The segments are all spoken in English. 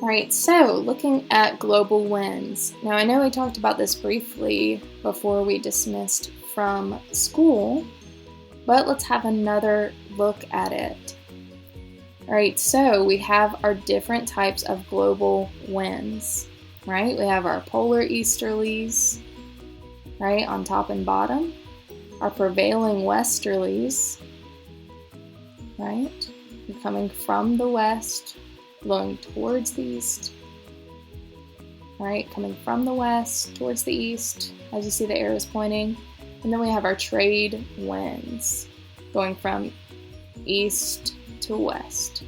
All right, so looking at global winds. Now, I know we talked about this briefly before we dismissed from school, but let's have another look at it. All right, so we have our different types of global winds, right? We have our polar easterlies, right, on top and bottom, our prevailing westerlies, right? They're coming from the west, blowing towards the east, right? Coming from the west towards the east, as you see the arrows pointing. And then we have our trade winds going from east to west.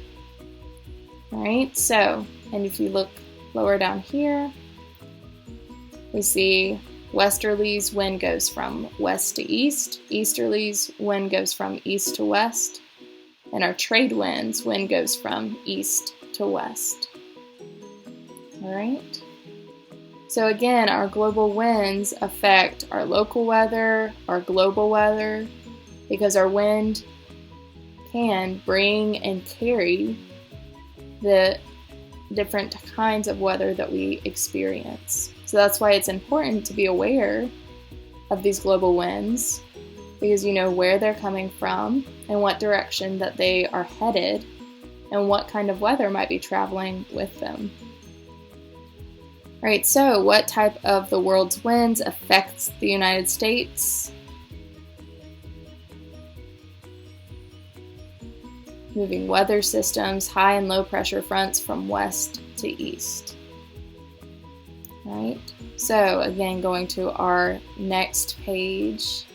All right, so, and if you look lower down here, we see westerlies, wind goes from west to east. Easterlies, wind goes from east to west. And our trade winds, wind goes from east to west. All right. So again, our global winds affect our local weather, our global weather, because our wind can bring and carry the different kinds of weather that we experience. So that's why it's important to be aware of these global winds, because you know where they're coming from and what direction that they are headed and what kind of weather might be traveling with them. All right, so what type of the world's winds affects the United States? Moving weather systems, high and low pressure fronts from west to east. All right, so again, going to our next page,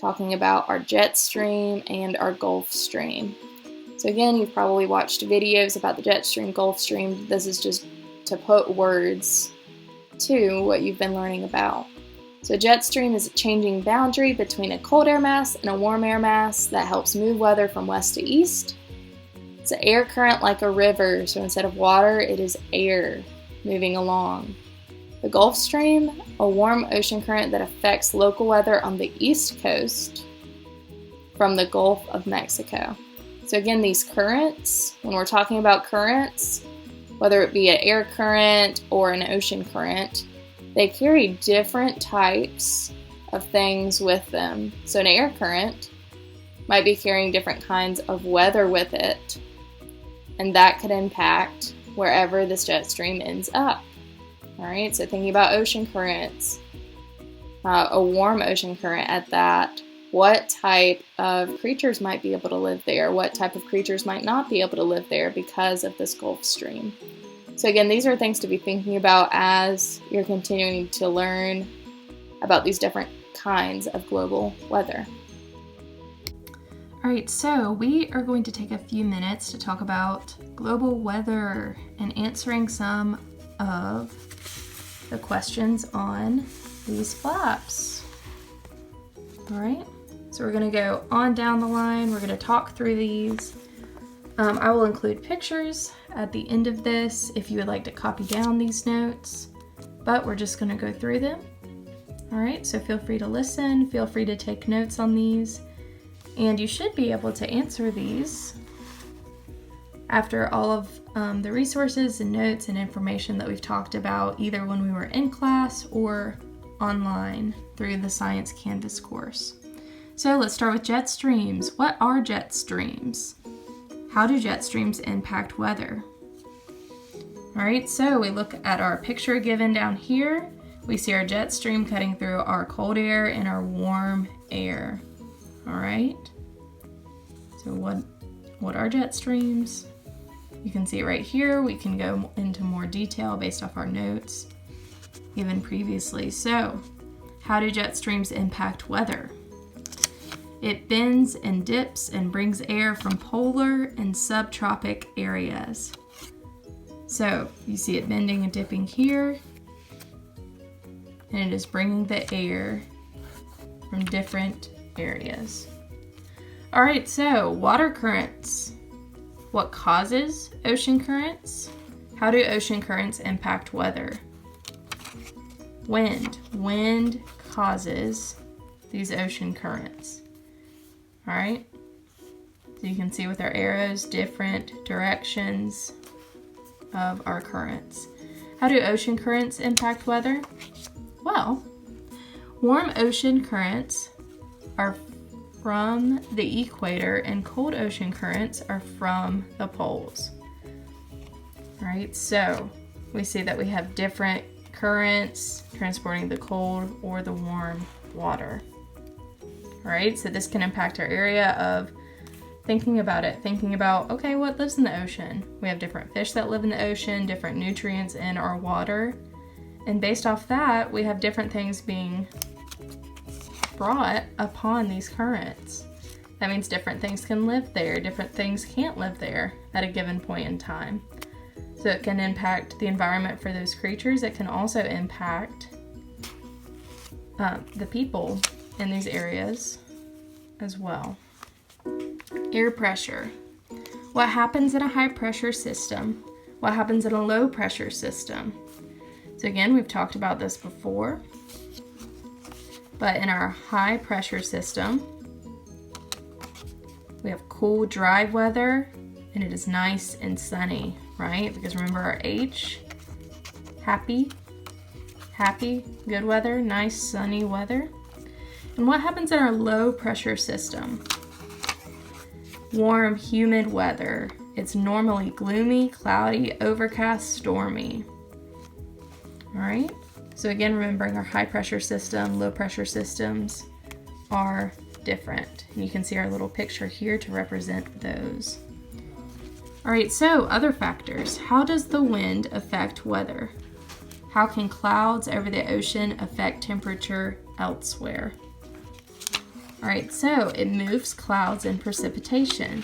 talking about our jet stream and our Gulf Stream. So again, you've probably watched videos about the jet stream, Gulf Stream. This is just to put words to what you've been learning about. So jet stream is a changing boundary between a cold air mass and a warm air mass that helps move weather from west to east. It's an air current like a river, so instead of water, it is air moving along. The Gulf Stream, a warm ocean current that affects local weather on the east coast from the Gulf of Mexico. So again, these currents, when we're talking about currents, whether it be an air current or an ocean current, they carry different types of things with them. So an air current might be carrying different kinds of weather with it, and that could impact wherever this jet stream ends up. All right, so thinking about ocean currents, a warm ocean current at that, what type of creatures might be able to live there? What type of creatures might not be able to live there because of this Gulf Stream? So again, these are things to be thinking about as you're continuing to learn about these different kinds of global weather. All right, so we are going to take a few minutes to talk about global weather and answering some of the questions on these flaps. All right, so we're going to go on down the line. We're going to talk through these. I will include pictures at the end of this if you would like to copy down these notes, but we're just going to go through them. All right, so feel free to listen, feel free to take notes on these, and you should be able to answer these after all of the resources and notes and information that we've talked about, either when we were in class or online through the Science Canvas course. So let's start with jet streams. What are jet streams? How do jet streams impact weather? All right, so we look at our picture given down here. We see our jet stream cutting through our cold air and our warm air. All right, so what are jet streams? You can see it right here. We can go into more detail based off our notes given previously. So, how do jet streams impact weather? It bends and dips and brings air from polar and subtropic areas. So, you see it bending and dipping here, and it is bringing the air from different areas. All right, so water currents. What causes ocean currents? How do ocean currents impact weather? Wind. Wind causes these ocean currents. All right, so you can see with our arrows different directions of our currents. How do ocean currents impact weather? Well, warm ocean currents are from the equator and cold ocean currents are from the poles. All right, so we see that we have different currents transporting the cold or the warm water. All right, so this can impact our area of thinking about, okay, what lives in the ocean? We have different fish that live in the ocean, different nutrients in our water. And based off that, we have different things being brought upon these currents. That means different things can live there, different things can't live there at a given point in time. So it can impact the environment for those creatures. It can also impact the people in these areas as well. Air pressure. What happens in a high pressure system? What happens in a low pressure system? So again, we've talked about this before, but in our high pressure system, we have cool, dry weather, and it is nice and sunny, right? Because remember our H, happy, good weather, nice sunny weather. And what happens in our low pressure system? Warm, humid weather. It's normally gloomy, cloudy, overcast, stormy. All right, so again, remembering our high pressure system, low pressure systems are different. And you can see our little picture here to represent those. All right, so other factors. How does the wind affect weather? How can clouds over the ocean affect temperature elsewhere? All right, so it moves clouds and precipitation.